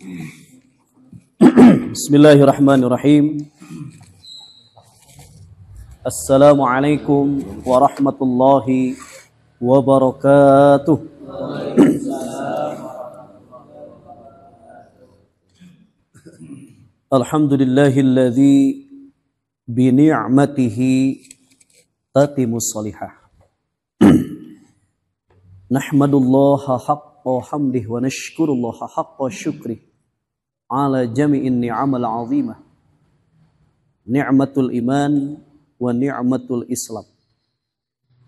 Bismillahirrahmanirrahim. Assalamualaikum warahmatullahi wabarakatuh. Alhamdulillahilladzi bi ni'matihi tatimus salihah. Nahmadullaha haqqa hamdihi wa nashkurullaha haqqa syukrih ala jami'in ni'amal 'azimah. Ni'matul iman wa ni'matul islam.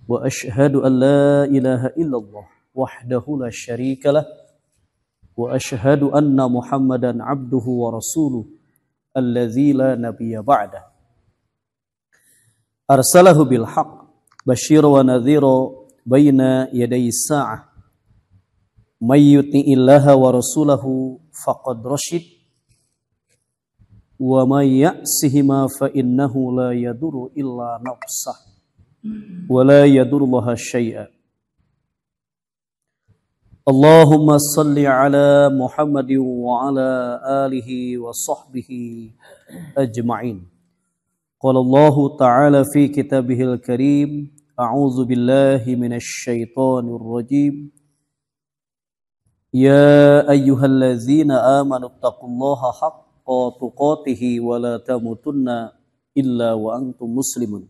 Wa ashhadu an la ilaha illallah wahdahu la syarika lah. Wa ashhadu anna Muhammadan 'abduhu wa rasuluh alladzi la nabiyya ba'dah. Arsalahu bil haqq basyira wa nadhira baina yaday sa'ah. May yuti'illaha wa rasulahu faqad rasyid wa may ya'sihima fa innahu la yadurru illa nafsah wa la yadurrullaha syai'a. Allahumma salli ala Muhammadin wa ala alihi wa sahbihi ajma'in. Qala Allah ta'ala fi kitabihil karim, a'udzu billahi minasy syaithanir rajim. Ya ayyuhallazina amanu taqullaha haqqa tuqatih wa la tamutunna illa wa antum muslimun.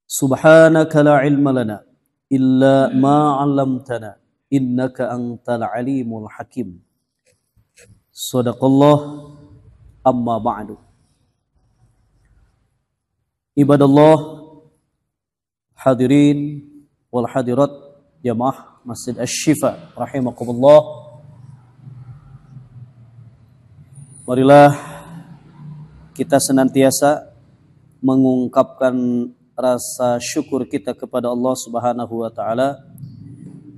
Subhanaka la ilma lana illa ma 'allamtana innaka antal alimul hakim. Shadaqallah, amma ba'du. Ibadallah, hadirin wal hadirat jamaah Masjid Asy-Syifa rahimakumullah. Marilah kita senantiasa mengungkapkan rasa syukur kita kepada Allah Subhanahu wa taala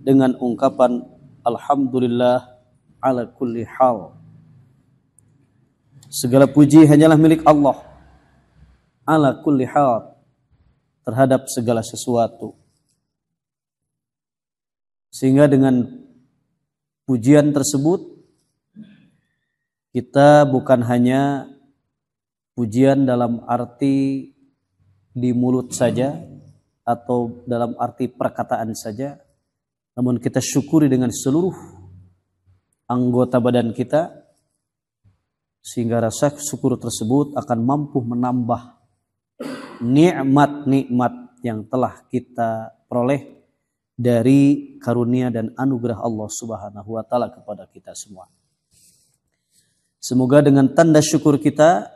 dengan ungkapan alhamdulillah ala kulli hal. Segala puji hanyalah milik Allah ala kulli hal, terhadap segala sesuatu. Sehingga dengan pujian tersebut kita bukan hanya pujian dalam arti di mulut saja atau dalam arti perkataan saja, namun kita syukuri dengan seluruh anggota badan kita, sehingga rasa syukur tersebut akan mampu menambah nikmat-nikmat yang telah kita peroleh dari karunia dan anugerah Allah Subhanahu wa taala kepada kita semua. Semoga dengan tanda syukur kita,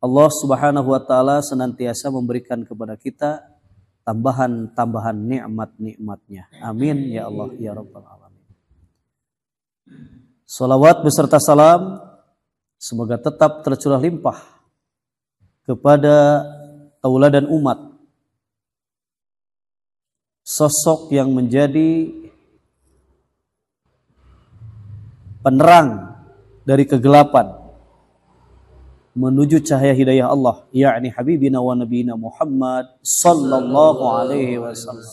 Allah Subhanahu wa taala senantiasa memberikan kepada kita tambahan-tambahan nikmat-nikmatnya. Amin ya Allah ya rabbal alamin. Salawat beserta salam semoga tetap tercurah limpah kepada tauladan umat, sosok yang menjadi penerang dari kegelapan menuju cahaya hidayah Allah, yakni habibina wa nabiyina Muhammad sallallahu alaihi wasallam.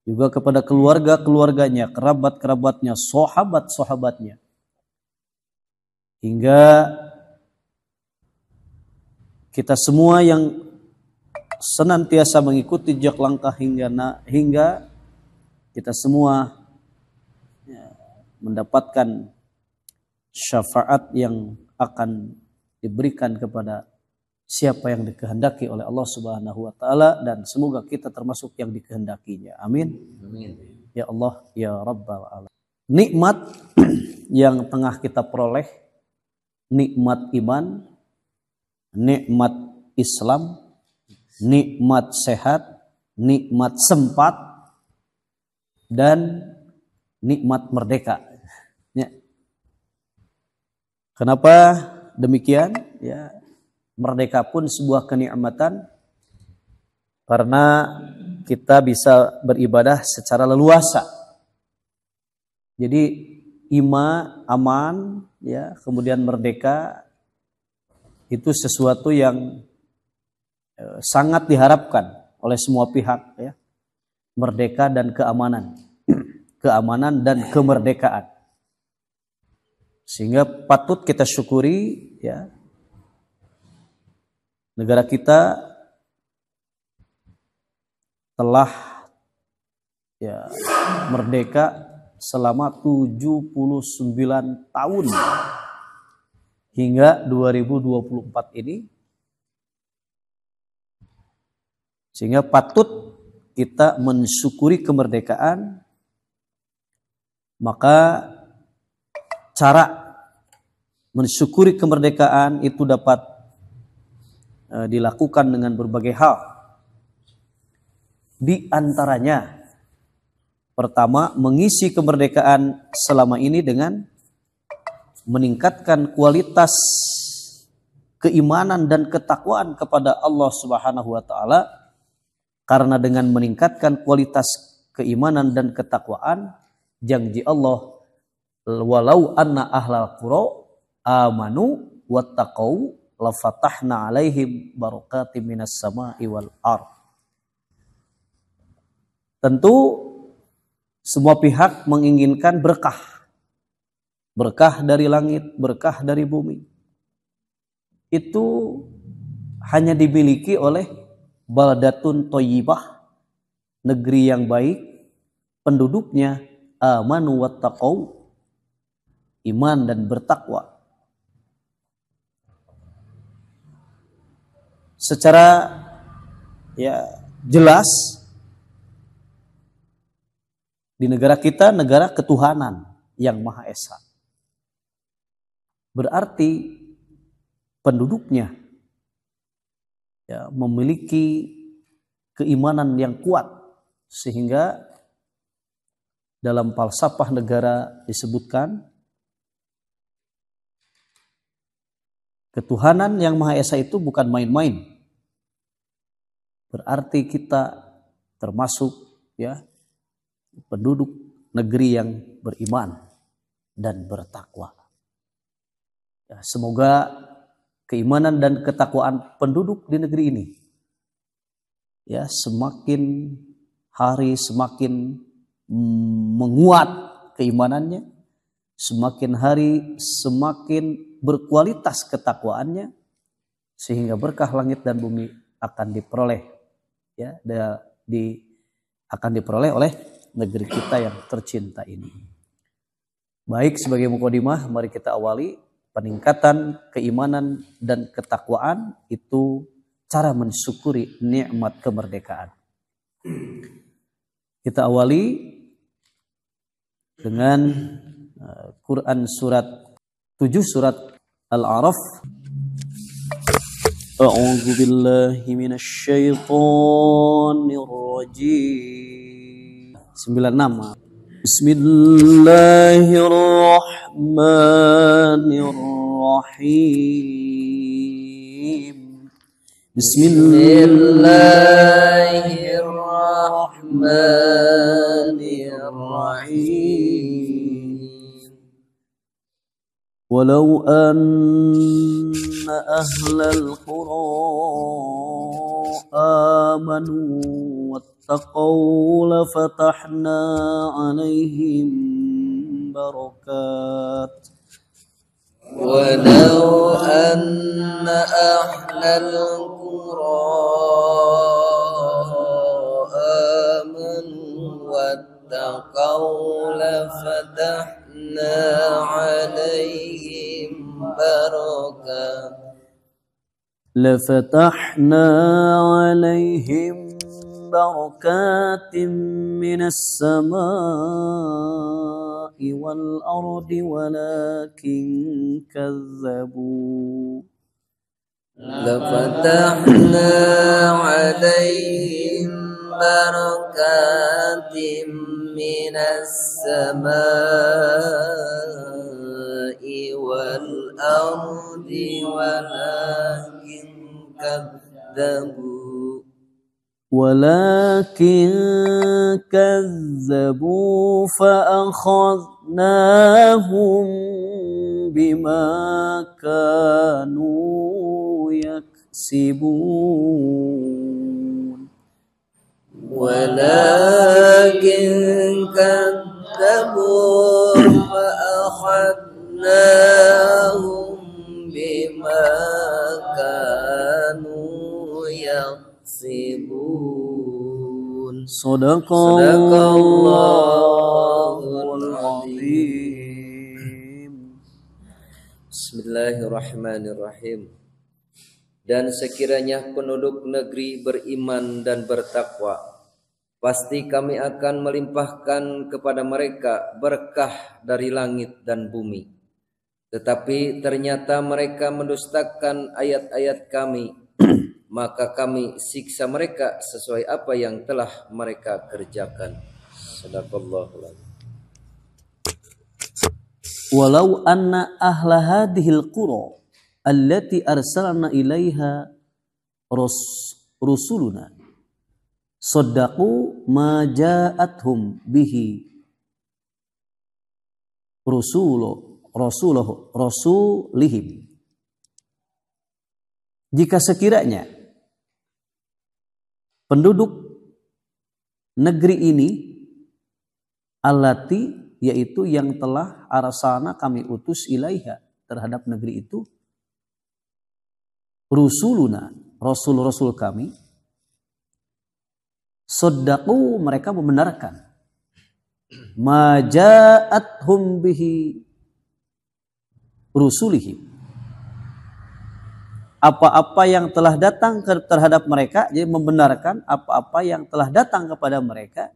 Juga kepada keluarga-keluarganya, kerabat-kerabatnya, sahabat-sahabatnya, hingga kita semua yang senantiasa mengikuti jejak langkah hingga kita semua mendapatkan syafaat yang akan diberikan kepada siapa yang dikehendaki oleh Allah Subhanahu wa taala, dan semoga kita termasuk yang dikehendakinya. Amin. Amin. Ya Allah ya rabbal alamin. Nikmat yang tengah kita peroleh, nikmat iman, nikmat Islam, nikmat sehat, nikmat sempat, dan nikmat merdeka. Ya. Kenapa demikian? Ya, merdeka pun sebuah kenikmatan karena kita bisa beribadah secara leluasa. Jadi aman, ya, kemudian merdeka itu sesuatu yang sangat diharapkan oleh semua pihak, ya. Merdeka dan keamanan, keamanan dan kemerdekaan. Sehingga patut kita syukuri ya, negara kita telah ya merdeka selama 79 tahun hingga 2024 ini. Sehingga patut kita mensyukuri kemerdekaan. Maka cara mensyukuri kemerdekaan itu dapat dilakukan dengan berbagai hal. Di antaranya, pertama, mengisi kemerdekaan selama ini dengan meningkatkan kualitas keimanan dan ketakwaan kepada Allah Subhanahu wa taala. Karena dengan meningkatkan kualitas keimanan dan ketakwaan, janji Allah, walau anna ahlal qura amanu wattaqau lafatahna alaihim barakatim minas sama'i wal ardh. Tentu semua pihak menginginkan berkah. Berkah dari langit, berkah dari bumi. Itu hanya dimiliki oleh baldatun thayyibah, negeri yang baik, penduduknya amanu wattaqau, iman dan bertakwa. Secara ya jelas, di negara kita negara ketuhanan yang Maha Esa. Berarti penduduknya ya memiliki keimanan yang kuat, sehingga dalam falsafah negara disebutkan ketuhanan yang Maha Esa itu bukan main-main. Berarti kita termasuk ya penduduk negeri yang beriman dan bertakwa. Ya, semoga keimanan dan ketakwaan penduduk di negeri ini ya semakin hari semakin menguat keimanannya, semakin hari semakin berkualitas ketakwaannya, sehingga berkah langit dan bumi akan diperoleh ya akan diperoleh oleh negeri kita yang tercinta ini. Baik, sebagai mukadimah, mari kita awali peningkatan keimanan dan ketakwaan itu cara mensyukuri nikmat kemerdekaan. Kita awali dengan Quran surat 7 surat Al-A'raf. A'udzu billahi minasy syaithanir rajim. 96. Bismillahirrahmanirrahim. Bismillahirrahmanirrahim. Walau anna ahlal qura amanu wattaqau lafatahna alaihim barakat. Walau anna ahlal qura amanu wattaqau lafatahna alaihim barakat. لفتحنا عليهم بركات من السماء والأرض ولكن كذبوا لفتحنا عليهم بركات من السماء والأرض ولكن كذبوا فأخذناهم بما كانوا يكسبون ولكن كذبوا فأخذناهم Sadaqallahul azim. Bismillahirrahmanirrahim. Dan sekiranya penduduk negeri beriman dan bertakwa, pasti kami akan melimpahkan kepada mereka berkah dari langit dan bumi. Tetapi ternyata mereka mendustakan ayat-ayat kami, maka kami siksa mereka sesuai apa yang telah mereka kerjakan. Sadaqallahul azim. Walau anna ahla hadhil qura allati arsalna ilaiha rusuluna saddaqu ma ja'athum bihi rasulihim. Jika sekiranya penduduk negeri ini allati, yaitu yang telah arsalna kami utus ilaiha terhadap negeri itu, rusuluna rasul-rasul kami, saddaqu mereka membenarkan, ma ja'athum bihi rusulihim, apa-apa yang telah datang terhadap mereka, jadi membenarkan apa-apa yang telah datang kepada mereka,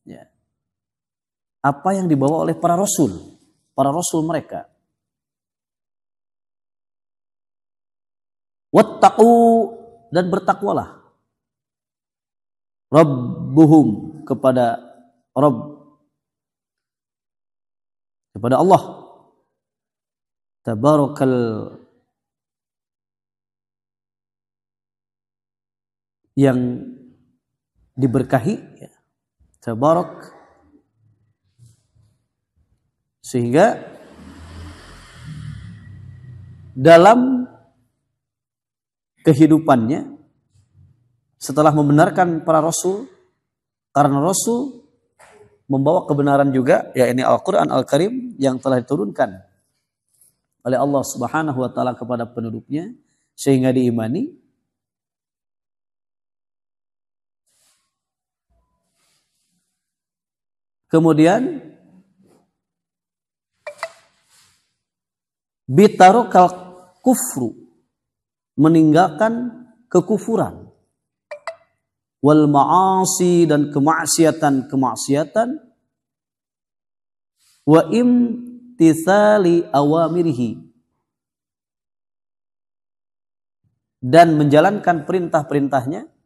ya, apa yang dibawa oleh para rasul mereka. Wattaqu, dan bertakwalah, rabbuhum, kepada Allah, tabarakal yang diberkahi, ya, tabarak, sehingga dalam kehidupannya setelah membenarkan para rasul, karena rasul membawa kebenaran juga, ya ini Al-Quran Al-Karim yang telah diturunkan oleh Allah Subhanahu wa taala kepada penduduknya sehingga diimani. Kemudian bitarokal kufru, meninggalkan kekufuran, wal ma'asi, dan kemaksiatan, wa imtithali awamirihi, dan menjalankan perintah-perintahnya,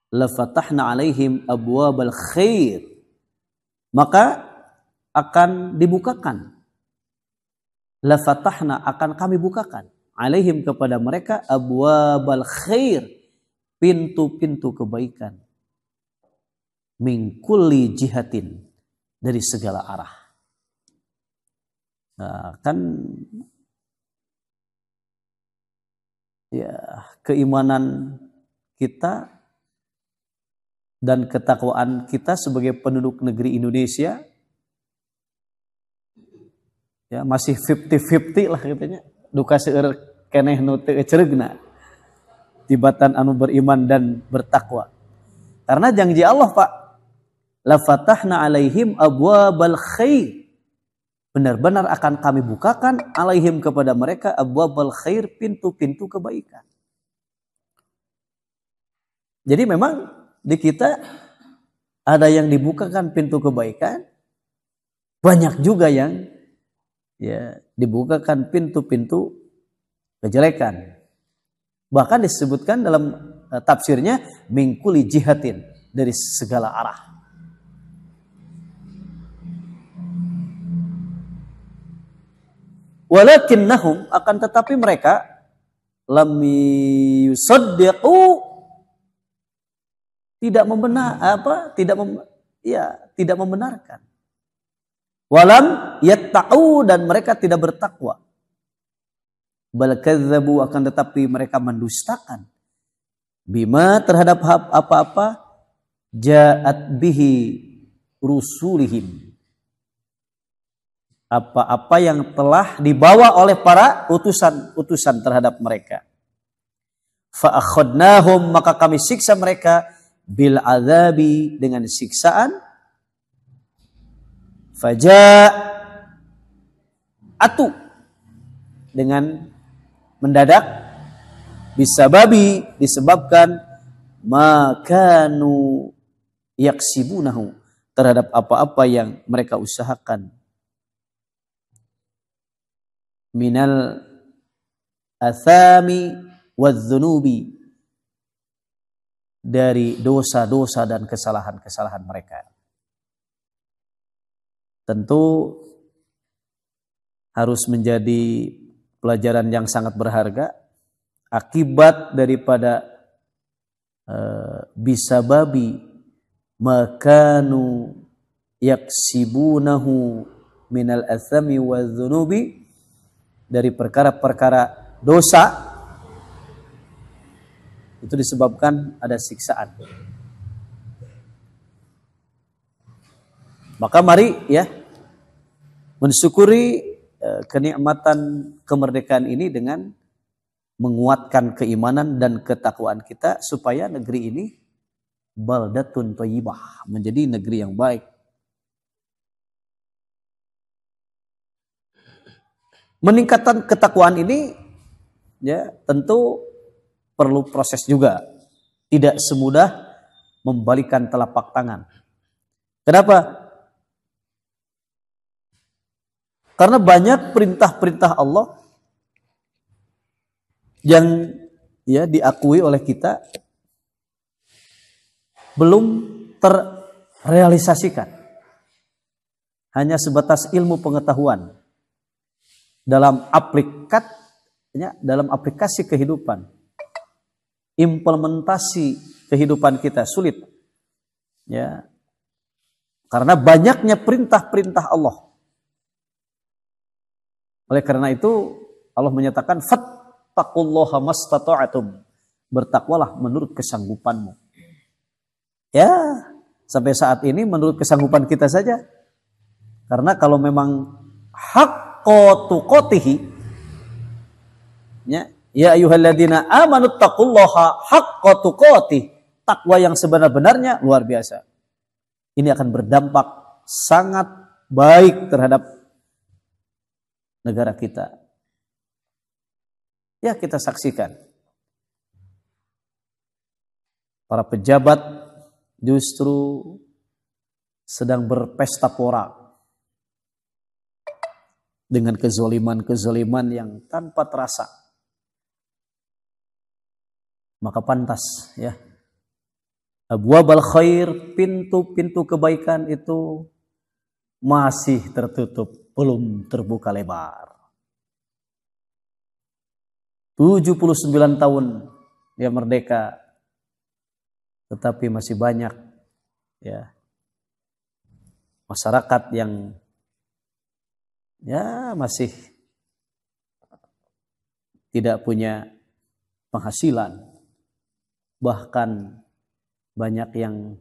lafatahna alaihim abwabal khair, maka akan dibukakan, lafatahna, akan kami bukakan, alaihim, kepada mereka, abwabal khair, pintu-pintu kebaikan, min kulli jihatin, dari segala arah. Nah, kan ya, keimanan kita dan ketakwaan kita sebagai penduduk negeri Indonesia, ya, masih 50-50 lah katanya, duka seueur keneh nu teu ceregna tibatan anu beriman dan bertakwa. Karena janji Allah, Pak, la fatahna alaihim abwabal khair, benar-benar akan kami bukakan alaihim, kepada mereka, abwabal khair, pintu-pintu kebaikan. Jadi memang di kita ada yang dibukakan pintu kebaikan, banyak juga yang, ya, dibukakan pintu-pintu kejelekan. Bahkan disebutkan dalam tafsirnya min kulli jihatin, dari segala arah. Walakinnahum, akan tetapi mereka, lam yusaddiqu, tidak membenarkan. Walam yattaqu, dan mereka tidak bertakwa. Bal kadzabu, akan tetapi mereka mendustakan, bima, terhadap apa-apa, ja'at bihi rusulihim, apa-apa yang telah dibawa oleh para utusan terhadap mereka. fa akhadnahum, maka kami siksa mereka bil azabi, dengan siksaan, faja'atu, dengan mendadak, bisababi, disebabkan, makanu yaksibunahu, terhadap apa-apa yang mereka usahakan, minal athami wadzunubi, dari dosa-dosa dan kesalahan-kesalahan mereka. Tentu harus menjadi pelajaran yang sangat berharga akibat daripada bisababi makanu yaksibunahu minal athami wadzunubi, dari perkara-perkara dosa, itu disebabkan ada siksaan. Maka mari ya mensyukuri kenikmatan kemerdekaan ini dengan menguatkan keimanan dan ketakwaan kita, supaya negeri ini baldatun thayyibah, menjadi negeri yang baik. Meningkatkan ketakwaan ini ya tentu perlu proses juga. Tidak semudah membalikan telapak tangan. Kenapa? Karena banyak perintah-perintah Allah yang ya diakui oleh kita belum terrealisasikan. Hanya sebatas ilmu pengetahuan dalam aplikasi kehidupan. Implementasi kehidupan kita sulit. Ya. Karena banyaknya perintah-perintah Allah. Oleh karena itu Allah menyatakan fattaqullaha mastata'tum, bertakwalah menurut kesanggupanmu. Ya, sampai saat ini menurut kesanggupan kita saja. Karena kalau memang haqqa tuqatihi, ya ayyuhalladzina amanu taqullaha haqqa tuqatih, takwa yang sebenar-benarnya, luar biasa. Ini akan berdampak sangat baik terhadap negara kita. Ya, kita saksikan para pejabat justru sedang berpesta pora dengan kezaliman-kezaliman yang tanpa terasa. Maka pantas ya, abwabal khair, pintu-pintu kebaikan itu masih tertutup, belum terbuka lebar. 79 tahun ya merdeka, tetapi masih banyak ya masyarakat yang ya masih tidak punya penghasilan, bahkan banyak yang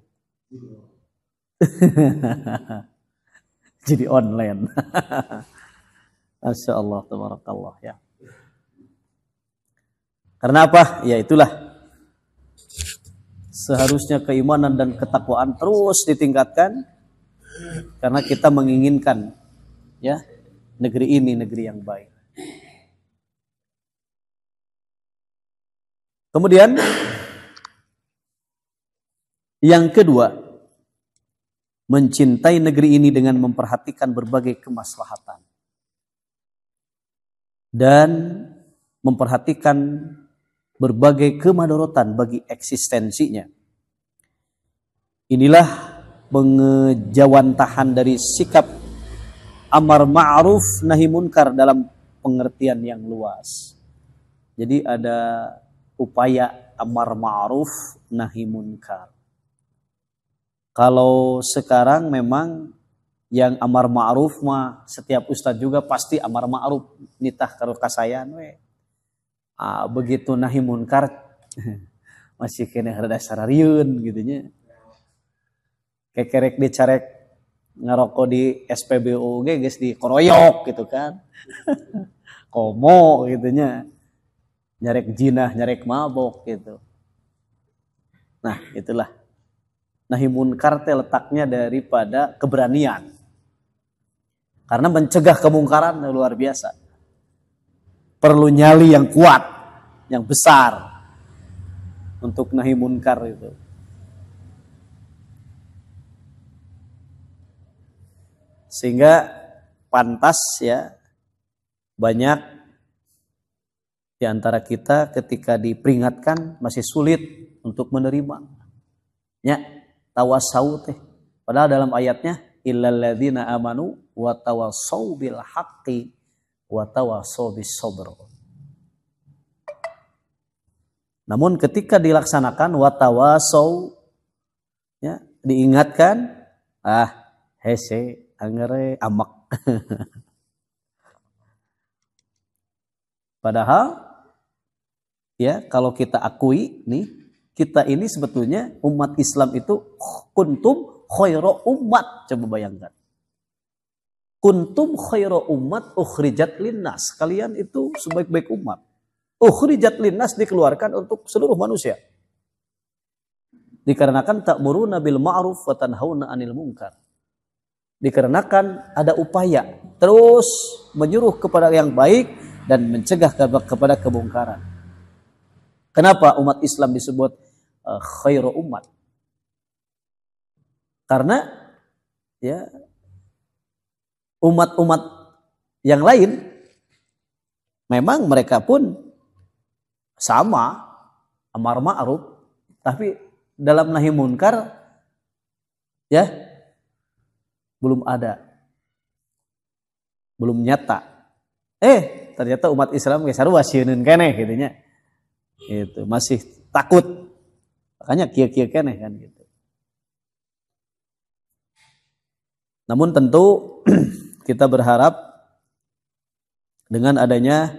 jadi online. Masya Allah, tabarakallah ya. Karena apa? Ya itulah, seharusnya keimanan dan ketakwaan terus ditingkatkan, karena kita menginginkan ya negeri ini negeri yang baik. Kemudian yang kedua, mencintai negeri ini dengan memperhatikan berbagai kemaslahatan dan memperhatikan berbagai kemadharatan bagi eksistensinya. Inilah pengejawantahan dari sikap amar ma'ruf nahi munkar dalam pengertian yang luas. Jadi ada upaya amar ma'ruf nahi munkar. Kalau sekarang memang yang amar ma'ruf mah setiap ustadz juga pasti amar ma'ruf nitah karo kasayan we. Begitu nahi munkar masih kena rada sarariun gitunya. Kekerek dicarek ngerokok di SPBU ge geus dikoroyok gitu kan. Komo gitunya. nyarek jinah, nyarek mabok gitu. Nah, itulah nahi munkar teh letaknya daripada keberanian. Karena mencegah kemungkaran luar biasa. Perlu nyali yang kuat, yang besar untuk nahi munkar itu. Sehingga pantas ya banyak di antara kita ketika diperingatkan masih sulit untuk menerima. Ya, tawasau teh. Padahal dalam ayatnya illal ladzina amanu wa tawassau bil haqqi wa tawassau bis sabr. Namun ketika dilaksanakan wa tawassau ya, diingatkan hese angere amak. Padahal ya kalau kita akui nih, kita ini sebetulnya umat Islam itu kuntum khairu umat. Coba bayangkan. Kuntum khairu umat ukhrijat linnas. Kalian itu sebaik-baik umat. Ukhrijat linnas dikeluarkan untuk seluruh manusia. Dikarenakan ta'muruna bil ma'ruf wa tanhauna 'anil munkar. Dikarenakan ada upaya terus menyuruh kepada yang baik dan mencegah kepada kemungkaran. Kenapa umat Islam disebut khairu umat? Karena ya umat-umat yang lain memang mereka pun sama amar ma'ruf, tapi dalam nahi munkar ya belum ada, belum nyata. Ternyata umat Islam geus sarua sieun keneh gitu nya. Itu masih takut. Makanya kieu-kieu keneh kan gitu. Namun tentu kita berharap dengan adanya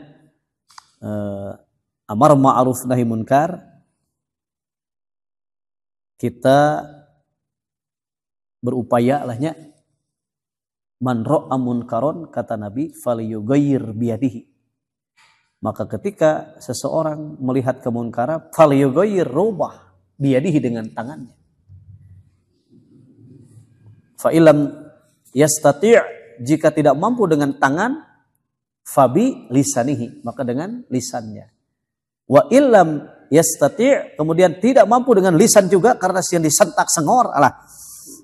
amar ma'ruf nahi munkar, kita berupaya lahnya man ra'a munkaron, kata Nabi, falyughayyir biyadihi. Maka ketika seseorang melihat kemunkaran, falyughayyir, rubah biyadihi, dengan tangannya. Fa illam yastati', jika tidak mampu dengan tangan, fabi lisanihi, maka dengan lisannya. Wa illam yastati', kemudian tidak mampu dengan lisan juga karena yang disentak sengor,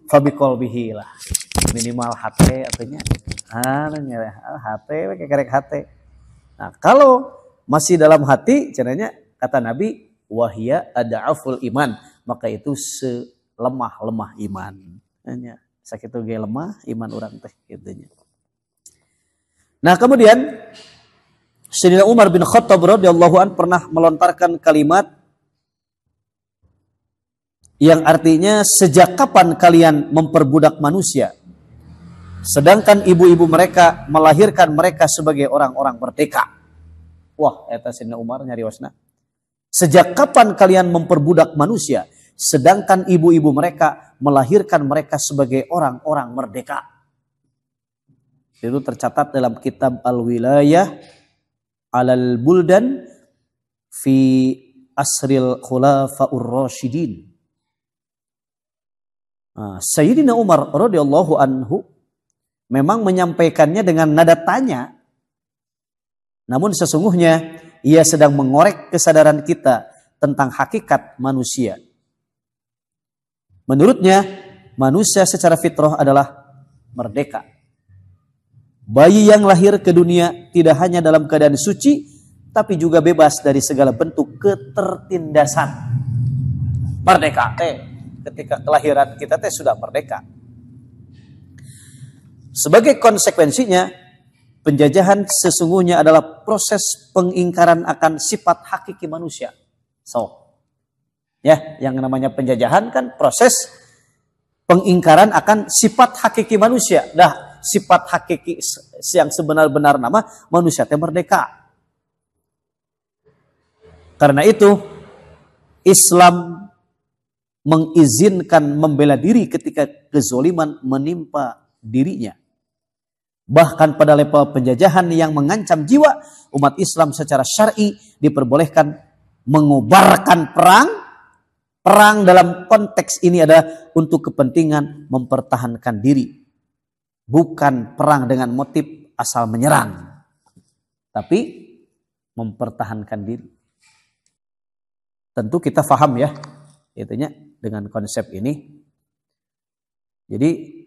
fabi qalbihi lah. Minimal hati artinya hati kerek hati. Nah, kalau masih dalam hati cenanya kata Nabi wahya ad'aful iman, maka itu selemah-lemah iman. Hanya sakitu ge lemah iman urang teh kitu nya. Nah, kemudian Sayyidina Umar bin Khattab radhiyallahu an pernah melontarkan kalimat yang artinya, sejak kapan kalian memperbudak manusia sedangkan ibu-ibu mereka melahirkan mereka sebagai orang-orang merdeka. Wah, eta Sayyidina Umar nyariosna. Sejak kapan kalian memperbudak manusia sedangkan ibu-ibu mereka melahirkan mereka sebagai orang-orang merdeka. Itu tercatat dalam kitab Al-Wilayah Alal Buldan fi Asril Khulafaur Rasyidin. Sayyidina Umar radhiyallahu anhu memang menyampaikannya dengan nada tanya, namun sesungguhnya ia sedang mengorek kesadaran kita tentang hakikat manusia. Menurutnya, manusia secara fitrah adalah merdeka. Bayi yang lahir ke dunia tidak hanya dalam keadaan suci, tapi juga bebas dari segala bentuk ketertindasan. Merdeka ketika kelahiran kita sudah merdeka. Sebagai konsekuensinya, penjajahan sesungguhnya adalah proses pengingkaran akan sifat hakiki manusia. Yang namanya penjajahan kan proses pengingkaran akan sifat hakiki manusia. Sifat hakiki yang sebenar-benar nama manusia teh merdeka. Karena itu, Islam mengizinkan membela diri ketika kezoliman menimpa dirinya. Bahkan pada level penjajahan yang mengancam jiwa, umat Islam secara syar'i diperbolehkan mengobarkan perang. Perang dalam konteks ini adalah untuk kepentingan mempertahankan diri. Bukan perang dengan motif asal menyerang. Tapi mempertahankan diri. Tentu kita paham ya, itunya dengan konsep ini. Jadi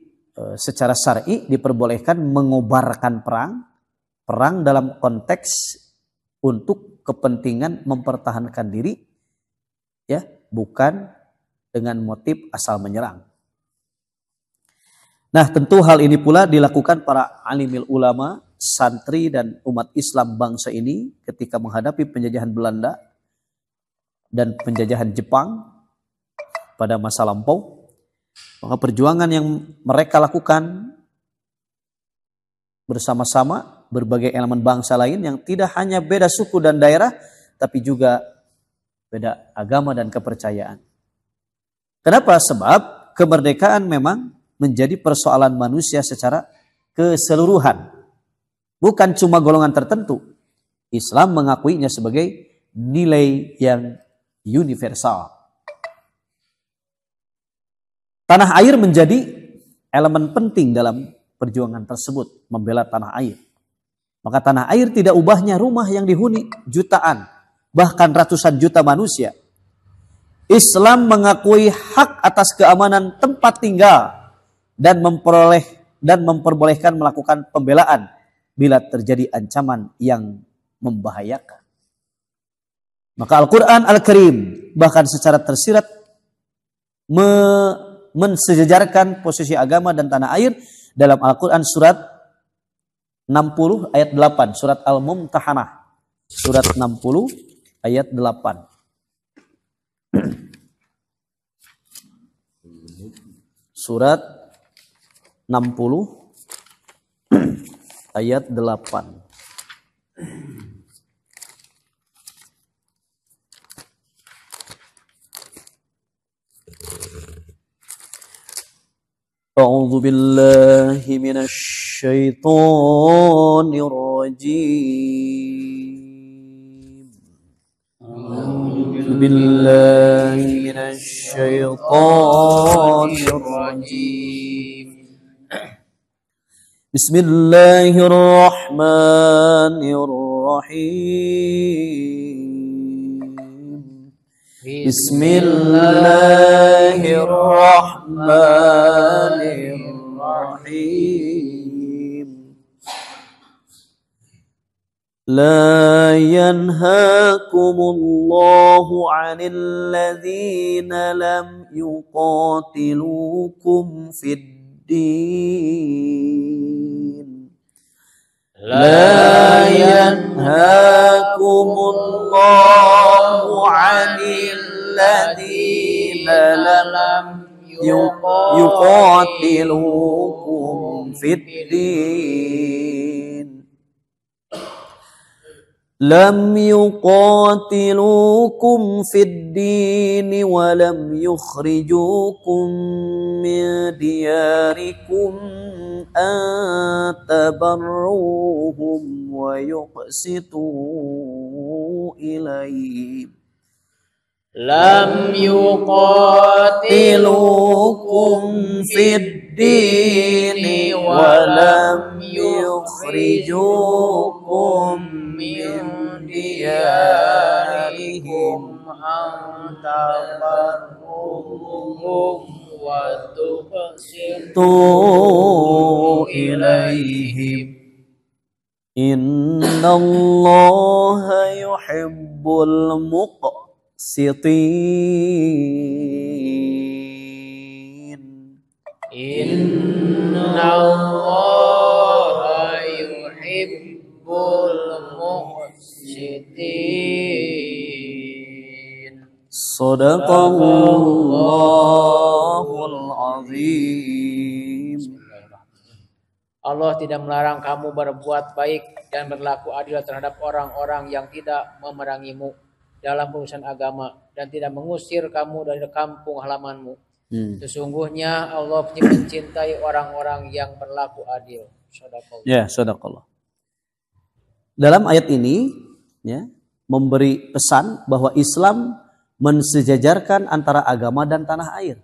secara syar'i diperbolehkan mengobarkan perang dalam konteks untuk kepentingan mempertahankan diri, ya, bukan dengan motif asal menyerang. Nah, tentu hal ini pula dilakukan para alimil ulama, santri dan umat Islam bangsa ini ketika menghadapi penjajahan Belanda dan penjajahan Jepang pada masa lampau. Maka perjuangan yang mereka lakukan bersama-sama berbagai elemen bangsa lain yang tidak hanya beda suku dan daerah, tapi juga beda agama dan kepercayaan. Kenapa? Sebab kemerdekaan memang menjadi persoalan manusia secara keseluruhan. Bukan cuma golongan tertentu. Islam mengakuinya sebagai nilai yang universal. Tanah air menjadi elemen penting dalam perjuangan tersebut, membela tanah air. Maka tanah air tidak ubahnya rumah yang dihuni jutaan, bahkan ratusan juta manusia. Islam mengakui hak atas keamanan tempat tinggal dan memperbolehkan melakukan pembelaan bila terjadi ancaman yang membahayakan. Maka Al-Quran Al-Karim bahkan secara tersirat mensejajarkan posisi agama dan tanah air dalam Al-Quran surat 60 ayat 8, surat Al-Mumtahanah, surat 60 ayat 8. Surat 60 ayat 8. A'udzu billahi minasy syaithanir rajim. A'udzu billahi minasy syaithanir rajim. Bismillahirrahmanirrahim. Bismillahirrahmanirrahim. La yanhaakumullahu 'anil ladzina lam yuqatilukum fid din. La yanhaakumullahu 'anil ladzina lam yuqatilukum fid din. Lam yuqatilukum fid din wa lam yukhrijukum min diyarikum an tabarruhum wa yuqsitu ilaihim. Lam yuqatilukum fid din wa lam yukhrijukum min diyarihim an tabarruhum wa tuqsitu ilaihim. Innallaha yuhibbul muqsitin. Innallaha yuhibbul muqsitin. Sadaqallahul azim. Allah tidak melarang kamu berbuat baik dan berlaku adil terhadap orang-orang yang tidak memerangimu dalam urusan agama dan tidak mengusir kamu dari kampung halamanmu. Sesungguhnya Allah mencintai orang-orang yang berlaku adil. Ya, sadaqallah. Dalam ayat ini ya, memberi pesan bahwa Islam mensejajarkan antara agama dan tanah air.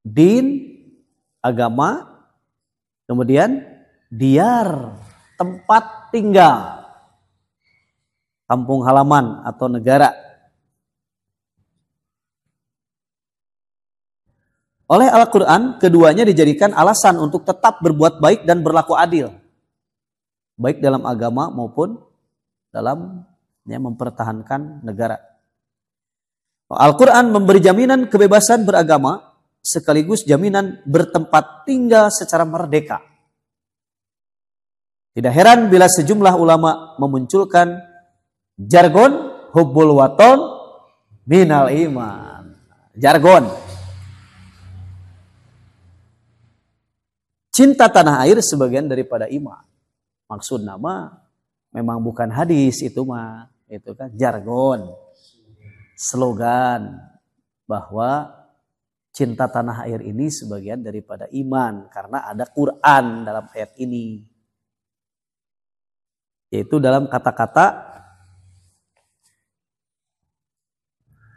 Din, agama, kemudian diyar, tempat tinggal, kampung halaman atau negara. Oleh Al-Quran, keduanya dijadikan alasan untuk tetap berbuat baik dan berlaku adil. Baik dalam agama maupun dalam mempertahankan negara. Al-Quran memberi jaminan kebebasan beragama sekaligus jaminan bertempat tinggal secara merdeka. Tidak heran bila sejumlah ulama memunculkan jargon hubbul waton minal iman. Jargon. Cinta tanah air sebagian daripada iman. Maksud nama memang bukan hadis itu mah, itu kan jargon, slogan bahwa cinta tanah air ini sebagian daripada iman karena ada Quran dalam ayat ini. Yaitu dalam kata-kata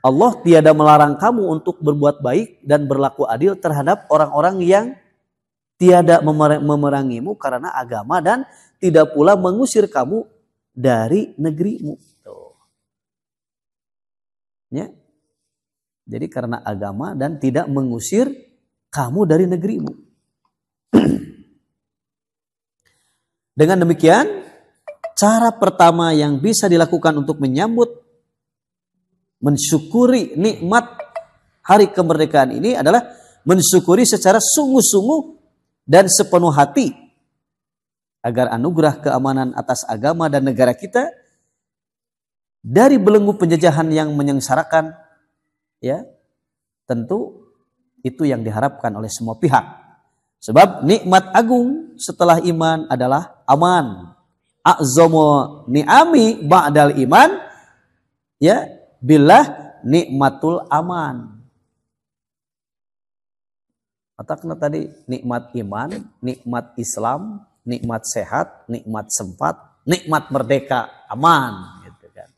Allah tiada melarang kamu untuk berbuat baik dan berlaku adil terhadap orang-orang yang tiada memerangimu karena agama dan tidak pula mengusir kamu dari negerimu. Tuh. Ya. Jadi karena agama dan tidak mengusir kamu dari negerimu. Dengan demikian, cara pertama yang bisa dilakukan untuk mensyukuri nikmat hari kemerdekaan ini adalah mensyukuri secara sungguh-sungguh dan sepenuh hati agar anugerah keamanan atas agama dan negara kita dari belenggu penjajahan yang menyengsarakan, ya tentu itu yang diharapkan oleh semua pihak. Sebab nikmat agung setelah iman adalah aman. A'zamu ni'ami ba'dal iman, ya billah nikmatul aman. Katakan tadi nikmat iman, nikmat Islam, nikmat sehat, nikmat sempat, nikmat merdeka, aman, gitu kan.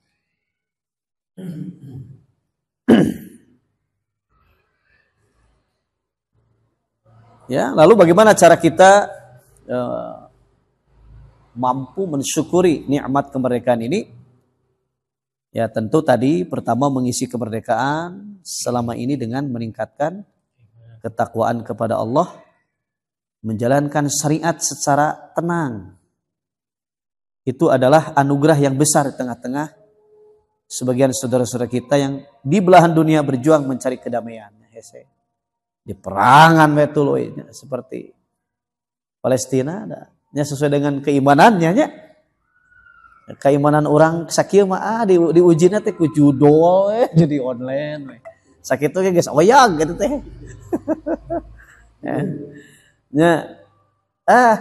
Ya, lalu bagaimana cara kita mampu mensyukuri nikmat kemerdekaan ini? Ya, tentu tadi pertama mengisi kemerdekaan selama ini dengan meningkatkan ketakwaan kepada Allah, menjalankan syariat secara tenang. Itu adalah anugerah yang besar di tengah-tengah sebagian saudara-saudara kita yang di belahan dunia berjuang mencari kedamaian. Di perangan betul seperti Palestina ada. Sesuai dengan keimanannya nya. Keimanan orang sakieu mah diuji teh ku judo jadi online. Sakitu ge geus oyag gitu teh. Ya.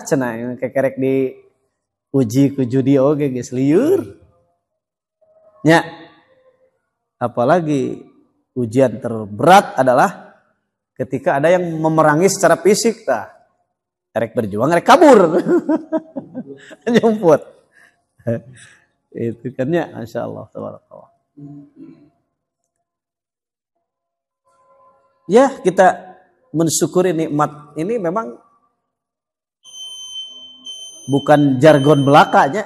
Cenah kekerek di uji ku judi oge geus lieur. Ya. Apalagi ujian terberat adalah ketika ada yang memerangi secara fisik tah. Erek berjuang, erek kabur. Nyumput. Itu kan ya, masyaallah tabarakallah. Ya, kita mensyukuri nikmat ini memang bukan jargon belakanya.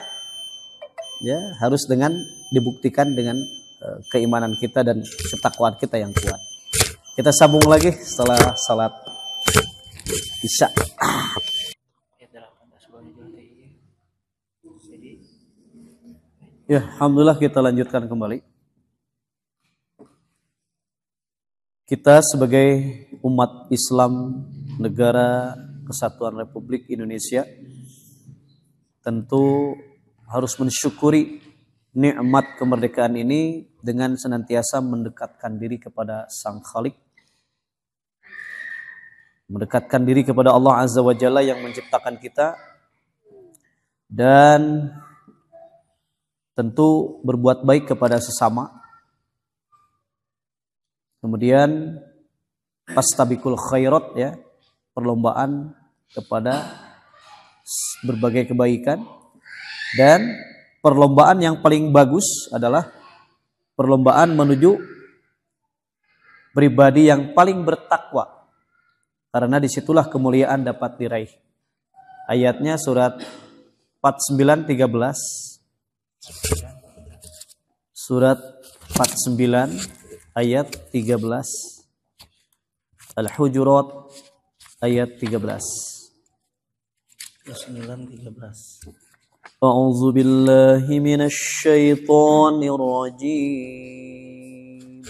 Ya, harus dibuktikan dengan keimanan kita dan ketakwaan kita yang kuat. Kita sambung lagi setelah salat Isya. Ya, alhamdulillah kita lanjutkan kembali. Kita sebagai umat Islam Negara Kesatuan Republik Indonesia tentu harus mensyukuri nikmat kemerdekaan ini dengan senantiasa mendekatkan diri kepada Sang Khalik, mendekatkan diri kepada Allah Azza wa Jalla yang menciptakan kita, dan tentu berbuat baik kepada sesama. Kemudian pastabikul khairat, ya, perlombaan kepada berbagai kebaikan, dan perlombaan yang paling bagus adalah perlombaan menuju pribadi yang paling bertakwa, karena disitulah kemuliaan dapat diraih. Ayatnya surat 49:13. Surat 49 ayat 13. Al-Hujurat ayat 13. 9:13. A'udzu billahi minasy syaithanir rajim.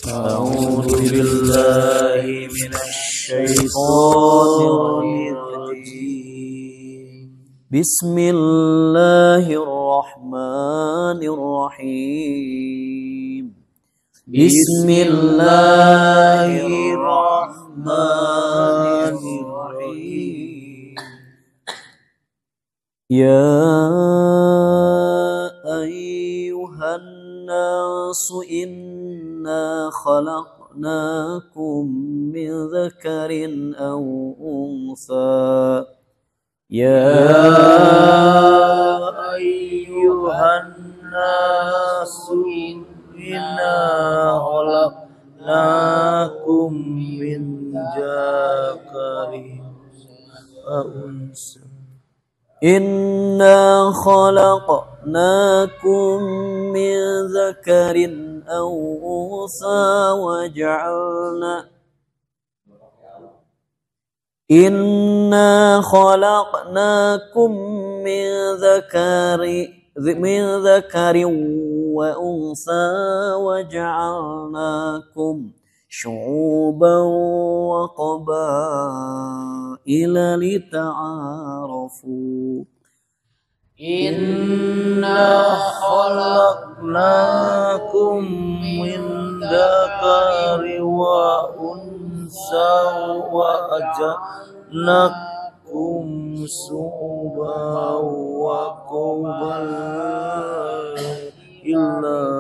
A'udzu billahi minasy syaithanir rajim. Bismillahirrahmanirrahim. Bismillahirrahmanirrahim. Ya ayyuhan nasu inna khalaqnakum min dzakarin aw untha. Ya ayyuhan nasu inna khalaqnakum min dzakarin aw untha. Inna khalaqnakum min dzakarin aw untha wa ja'alna Inna khalaqnakum min dzakarin wa untha wa ja'alnakum syu'uban wa qabaila lita'arafu. Inna khalaqnakum min dzakarin wa untha wa ja'alnakum syu'uban wa qabaila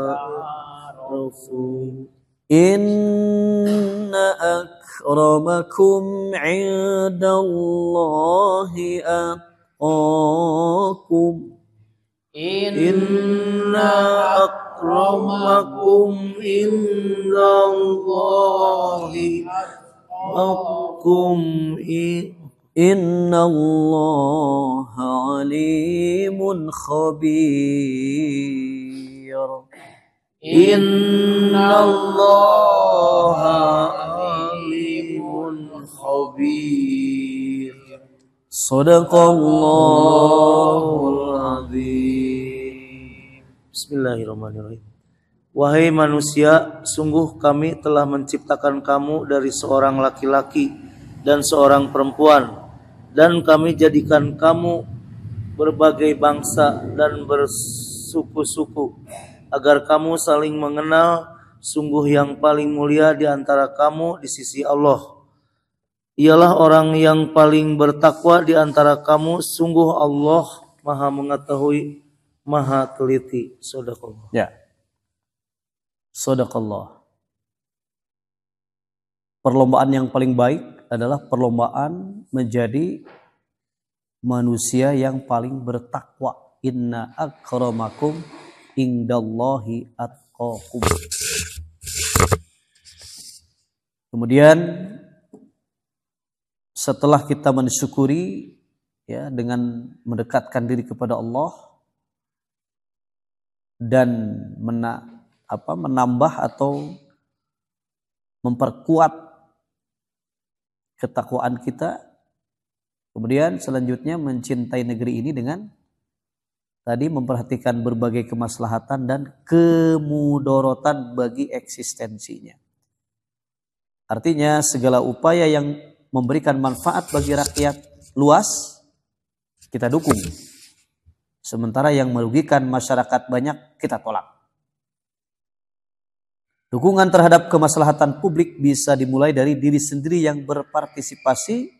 lita'arafu. Inna akramakum 'indallahi atqakum. Inna akramakum 'indallahi atqakum. Innallaha 'alimun khabir. Innallaha alimun khabir. Shadaqallahul azim. Bismillahirrahmanirrahim. Wahai manusia, sungguh kami telah menciptakan kamu dari seorang laki-laki dan seorang perempuan, dan kami jadikan kamu berbagai bangsa dan bersuku-suku agar kamu saling mengenal. Sungguh yang paling mulia di antara kamu di sisi Allah ialah orang yang paling bertakwa di antara kamu. Sungguh Allah Maha mengetahui, Maha teliti. Shadaqallah. Ya. Shadaqallah. Perlombaan yang paling baik adalah perlombaan menjadi manusia yang paling bertakwa. Inna akramakum indallahi atqakum. Kemudian setelah kita mensyukuri ya dengan mendekatkan diri kepada Allah dan menambah atau memperkuat ketakwaan kita, kemudian selanjutnya mencintai negeri ini dengan tadi memperhatikan berbagai kemaslahatan dan kemudorotan bagi eksistensinya. Artinya segala upaya yang memberikan manfaat bagi rakyat luas kita dukung. Sementara yang merugikan masyarakat banyak kita tolak. Dukungan terhadap kemaslahatan publik bisa dimulai dari diri sendiri yang berpartisipasi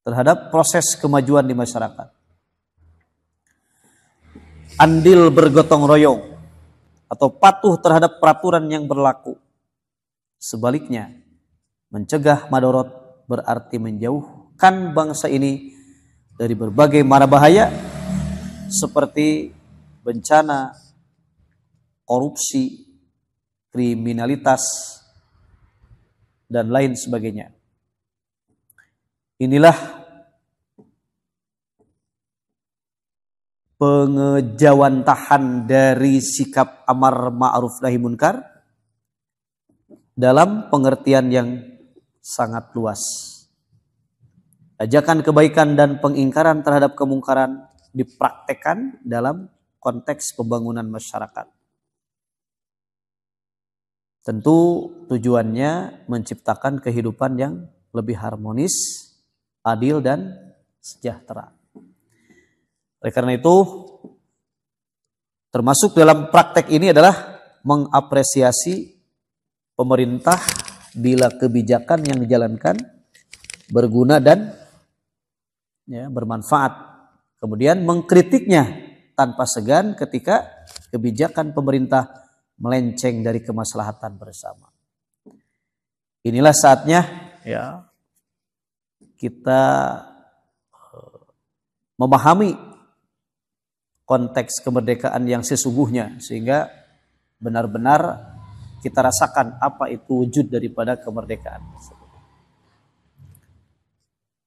terhadap proses kemajuan di masyarakat. Andil bergotong royong atau patuh terhadap peraturan yang berlaku. Sebaliknya, mencegah madorot berarti menjauhkan bangsa ini dari berbagai mara bahaya seperti bencana, korupsi, kriminalitas, dan lain sebagainya. Inilah pengejawantahan dari sikap amar ma'ruf nahi munkar dalam pengertian yang sangat luas. Ajakan kebaikan dan pengingkaran terhadap kemungkaran dipraktekkan dalam konteks pembangunan masyarakat. Tentu tujuannya menciptakan kehidupan yang lebih harmonis, adil, dan sejahtera. Oleh karena itu, termasuk dalam praktek ini adalah mengapresiasi pemerintah bila kebijakan yang dijalankan berguna dan bermanfaat. Kemudian mengkritiknya tanpa segan ketika kebijakan pemerintah melenceng dari kemaslahatan bersama. Inilah saatnya kita memahami konteks kemerdekaan yang sesungguhnya sehingga benar-benar kita rasakan apa itu wujud daripada kemerdekaan.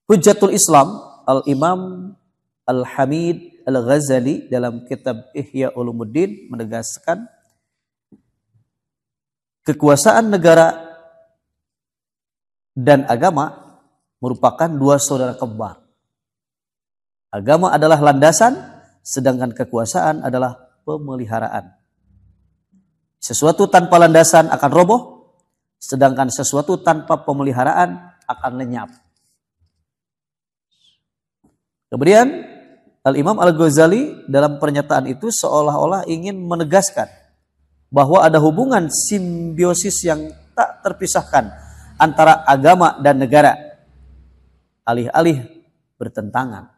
Hujjatul Islam Al-Imam Al-Hamid Al-Ghazali dalam kitab Ihya Ulumuddin menegaskan kekuasaan negara dan agama merupakan dua saudara kembar. Agama adalah landasan, sedangkan kekuasaan adalah pemeliharaan. Sesuatu tanpa landasan akan roboh, sedangkan sesuatu tanpa pemeliharaan akan lenyap. Kemudian Al-Imam Al-Ghazali dalam pernyataan itu seolah-olah ingin menegaskan bahwa ada hubungan simbiosis yang tak terpisahkan antara agama dan negara, alih-alih bertentangan.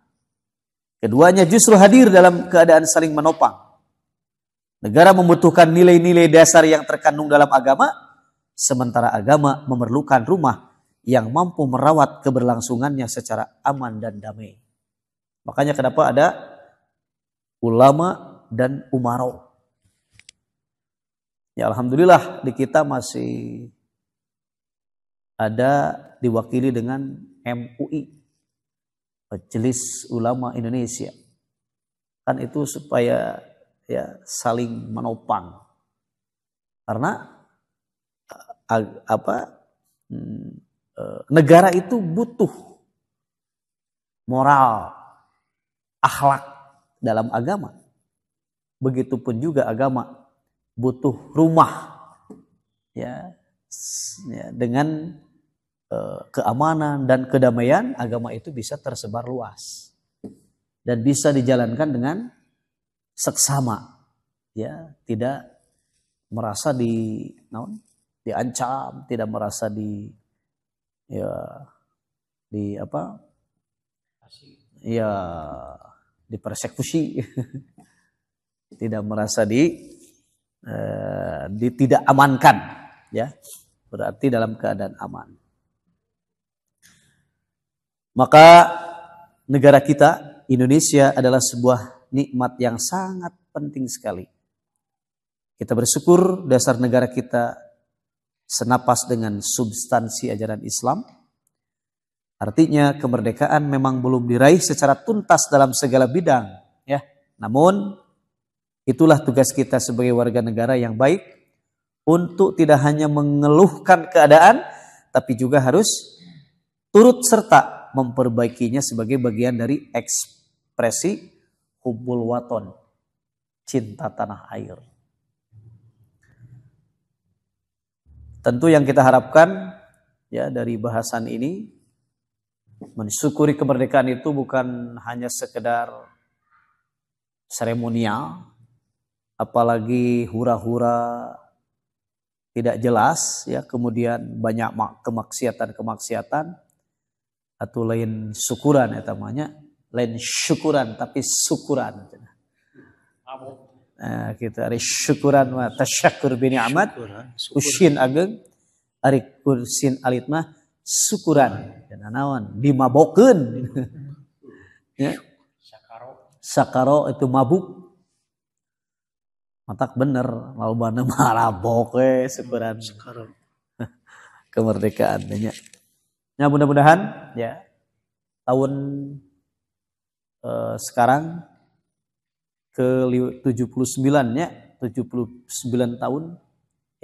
Keduanya justru hadir dalam keadaan saling menopang. Negara membutuhkan nilai-nilai dasar yang terkandung dalam agama, sementara agama memerlukan rumah yang mampu merawat keberlangsungannya secara aman dan damai. Makanya kenapa ada ulama dan umarau. Ya alhamdulillah di kita masih ada diwakili dengan MUI, Majelis Ulama Indonesia. Kan itu supaya saling menopang. Karena negara itu butuh moral, akhlak dalam agama. Begitupun juga agama butuh rumah dengan keamanan dan kedamaian, agama itu bisa tersebar luas dan bisa dijalankan dengan seksama, tidak merasa diancam, tidak merasa dipersekusi, tidak merasa tidak amankan, berarti dalam keadaan aman. Maka negara kita Indonesia adalah sebuah nikmat yang sangat penting sekali. Kita bersyukur dasar negara kita senapas dengan substansi ajaran Islam. Artinya kemerdekaan memang belum diraih secara tuntas dalam segala bidang, Namun itulah tugas kita sebagai warga negara yang baik untuk tidak hanya mengeluhkan keadaan, tapi juga harus turut serta memperbaikinya sebagai bagian dari ekspresi hubbul waton, cinta tanah air. Tentu yang kita harapkan dari bahasan ini, mensyukuri kemerdekaan itu bukan hanya sekedar seremonial, apalagi hura-hura tidak jelas, kemudian banyak kemaksiatan atau lain syukuran, lain syukuran tapi syukuran. Kita ari syukuran wa tasyakur bi ni'mat usyin ageng ari kursin alit mah syukuran naon dimabokeun Ya. Sakaro itu mabuk. Matak bener, lobana marabok syukuran kemerdekaannya. Nah, mudah-mudahan ya tahun sekarang ke-79 ya, 79 tahun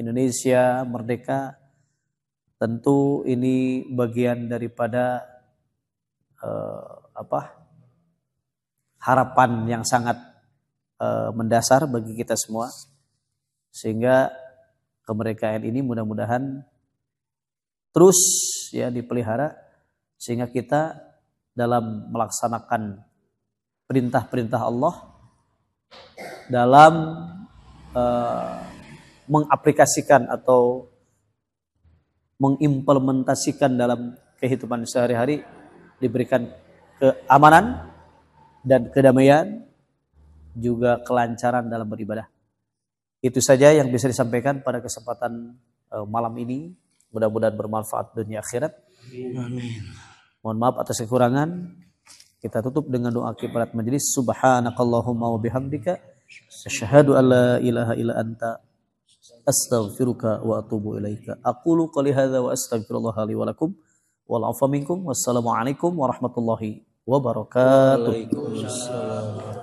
Indonesia merdeka. Tentu ini bagian daripada harapan yang sangat mendasar bagi kita semua, sehingga kemerdekaan ini mudah-mudahan terus ya dipelihara, sehingga kita dalam melaksanakan perintah-perintah Allah, dalam mengaplikasikan atau mengimplementasikan dalam kehidupan sehari-hari, diberikan keamanan dan kedamaian, juga kelancaran dalam beribadah. Itu saja yang bisa disampaikan pada kesempatan malam ini. Mudah-mudahan bermanfaat dunia akhirat. Amin. Mohon maaf atas kekurangan. Kita tutup dengan doa kifarat majelis. Subhanakallahumma wa bihamdika asyhadu an la ilaha illa anta astaghfiruka wa atubu ilaika. Aqulu qouli hadza wa astaghfirullah li wa lakum wal 'afwa minkum. Wassalamualaikum warahmatullahi wabarakatuh. Waalaikumsalam.